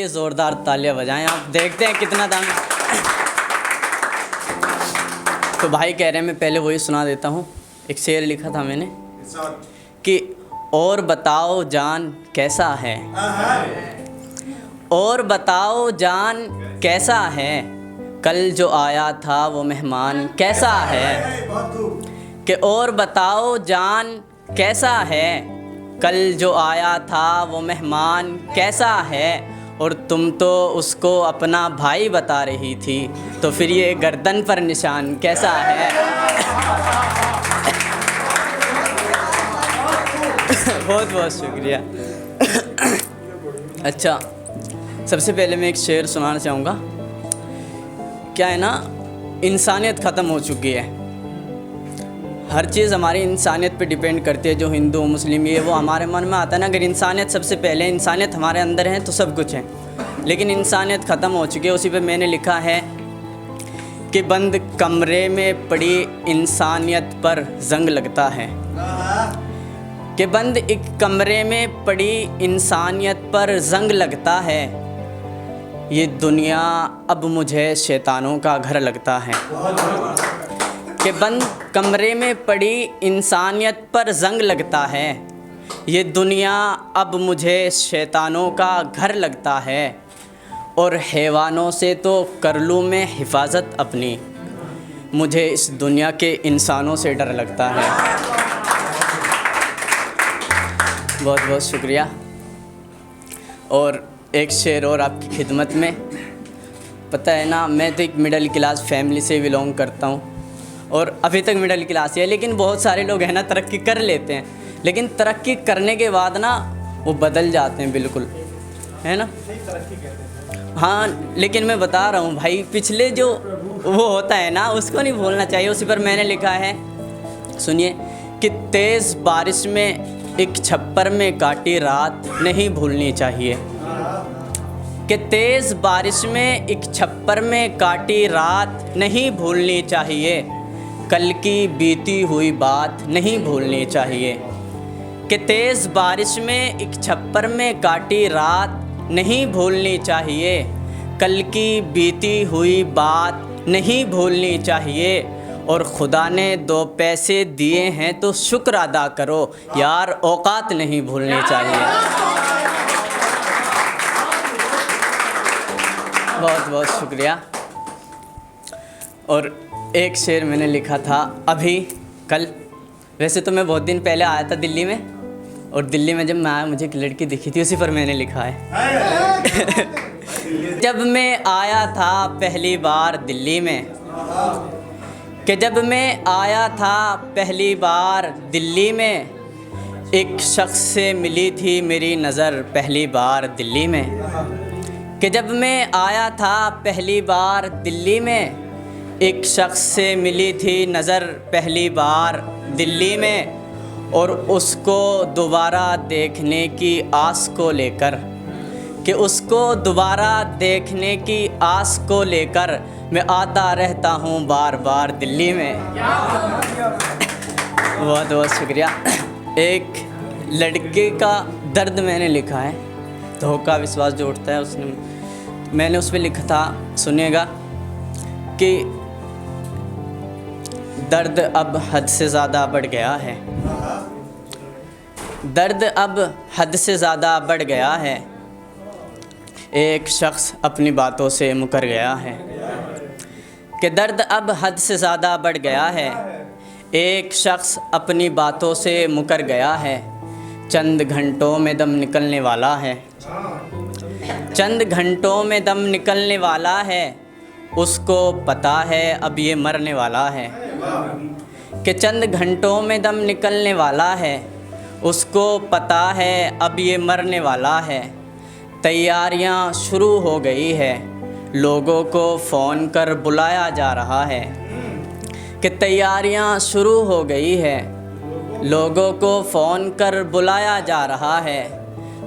लिए ज़ोरदार तालियां बजाएं। आप देखते हैं कितना दाम। तो भाई कह रहे हैं मैं पहले वही सुना देता हूँ। एक शेर लिखा था मैंने कि और बताओ जान कैसा है, और बताओ जान कैसा है, कल जो आया था वो मेहमान कैसा है। कि और बताओ जान कैसा है, कल जो आया था वो मेहमान कैसा है। और तुम तो उसको अपना भाई बता रही थी, तो फिर ये गर्दन पर निशान कैसा है। बहुत बहुत शुक्रिया। अच्छा, सबसे पहले मैं एक शेर सुनाना चाहूँगा। क्या है ना, इंसानियत ख़त्म हो चुकी है। हर चीज़ हमारी इंसानियत पे डिपेंड करती है। जो हिंदू मुस्लिम ये वो हमारे मन में आता है ना, अगर इंसानियत सबसे पहले, इंसानियत हमारे अंदर है तो सब कुछ है। लेकिन इंसानियत ख़त्म हो चुकी है। उसी पे मैंने लिखा है कि बंद कमरे में पड़ी इंसानियत पर जंग लगता है। कि बंद एक कमरे में पड़ी इंसानियत पर जंग लगता है, ये दुनिया अब मुझे शैतानों का घर लगता है। कि बंद कमरे में पड़ी इंसानियत पर जंग लगता है, ये दुनिया अब मुझे शैतानों का घर लगता है। और हैवानों से तो कर लूँ मैं हिफाजत अपनी, मुझे इस दुनिया के इंसानों से डर लगता है। बहुत बहुत शुक्रिया। और एक शेर और आपकी खिदमत में। पता है ना, मैं तो एक मिडिल क्लास फैमिली से बिलोंग करता हूँ और अभी तक मिडिल क्लास ही है। लेकिन बहुत सारे लोग हैं ना तरक्की कर लेते हैं, लेकिन तरक्की करने के बाद ना वो बदल जाते हैं बिल्कुल, है ना। हाँ, लेकिन मैं बता रहा हूँ भाई, पिछले जो वो होता है ना उसको नहीं भूलना चाहिए। उसी पर मैंने लिखा है, सुनिए, कि तेज़ बारिश में एक छप्पर में काटी रात नहीं भूलनी चाहिए। कि तेज़ बारिश में एक छप्पर में काटी रात नहीं भूलनी चाहिए, कल की बीती हुई बात नहीं भूलनी चाहिए। कि तेज़ बारिश में एक छप्पर में काटी रात नहीं भूलनी चाहिए, कल की बीती हुई बात नहीं भूलनी चाहिए। और खुदा ने 2 पैसे दिए हैं तो शुक्र अदा करो यार, औकात नहीं भूलनी चाहिए। बहुत बहुत शुक्रिया। और एक शेर मैंने लिखा था अभी कल, वैसे तो मैं बहुत दिन पहले आया था दिल्ली में, और दिल्ली में जब मैं आया मुझे एक लड़की दिखी थी, उसी पर मैंने लिखा है। जब मैं आया था पहली बार दिल्ली में, कि जब मैं आया था पहली बार दिल्ली में, एक शख्स से मिली थी मेरी नज़र पहली बार दिल्ली में। कि जब मैं आया था पहली बार दिल्ली में, एक शख्स से मिली थी नज़र पहली बार दिल्ली में। और उसको दोबारा देखने की आस को लेकर, कि उसको दोबारा देखने की आस को लेकर मैं आता रहता हूँ बार बार दिल्ली में। बहुत बहुत शुक्रिया। एक लड़के का दर्द मैंने लिखा है, धोखा विश्वास जो उठता है उसने, मैंने उस पर लिखा था, सुनिएगा, कि दर्द अब हद से ज़्यादा बढ़ गया है, दर्द अब हद से ज़्यादा बढ़ गया है, एक शख्स अपनी बातों से मुकर गया है। कि दर्द अब हद से ज़्यादा बढ़ गया है, एक शख्स अपनी बातों से मुकर गया है। चंद घंटों में दम निकलने वाला है, चंद घंटों में दम निकलने वाला है, उसको पता है अब ये मरने वाला है। कि चंद घंटों में दम निकलने वाला है, उसको पता है अब ये मरने वाला है। तैयारियां शुरू हो गई है, लोगों को फ़ोन कर बुलाया जा रहा है। कि तैयारियां शुरू हो गई है, लोगों को फ़ोन कर बुलाया जा रहा है,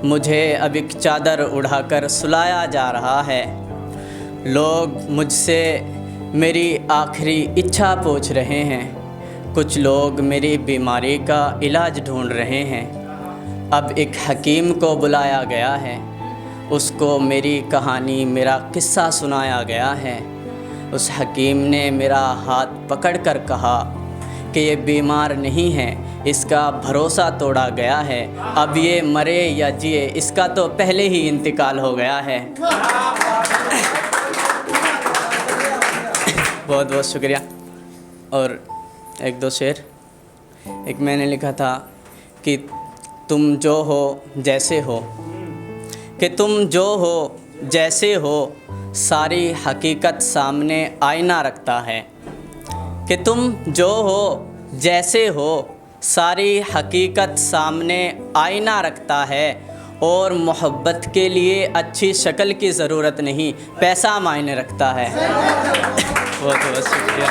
मुझे अब एक चादर उड़ाकर सुलाया जा रहा है। लोग मुझसे मेरी आखिरी इच्छा पूछ रहे हैं, कुछ लोग मेरी बीमारी का इलाज ढूंढ रहे हैं। अब एक हकीम को बुलाया गया है, उसको मेरी कहानी, मेरा किस्सा सुनाया गया है। उस हकीम ने मेरा हाथ पकड़कर कहा कि ये बीमार नहीं है, इसका भरोसा तोड़ा गया है, अब ये मरे या जिए इसका तो पहले ही इंतकाल हो गया है। बहुत बहुत शुक्रिया। और एक दो शेर, एक मैंने लिखा था कि तुम जो हो जैसे हो, कि तुम जो हो जैसे हो, सारी हकीकत सामने आईना रखता है। कि तुम जो हो जैसे हो, सारी हकीकत सामने आईना रखता है, और मोहब्बत के लिए अच्छी शक्ल की ज़रूरत नहीं, पैसा मायने रखता है। बहुत बहुत शुक्रिया।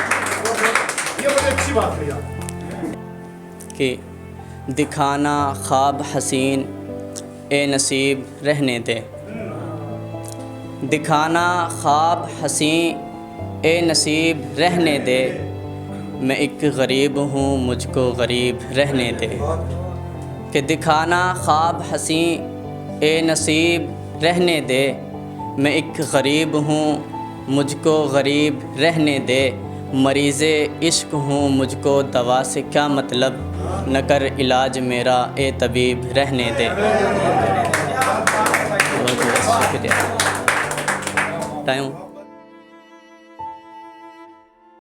ये बड़ी अच्छी बात है यार। कि दिखाना ख्वाब हसीन ए नसीब रहने दे, दिखाना ख्वाब हसीन ए नसीब रहने दे, मैं एक गरीब हूँ मुझको गरीब रहने दे। कि दिखाना ख्वाब हसीन ए नसीब रहने दे, मैं एक गरीब हूँ मुझको गरीब रहने दे, मरीज़े इश्क हूँ मुझको दवा से क्या मतलब, न कर इलाज मेरा ए तबीब रहने दे। बहुत बहुत शुक्रिया। टाइम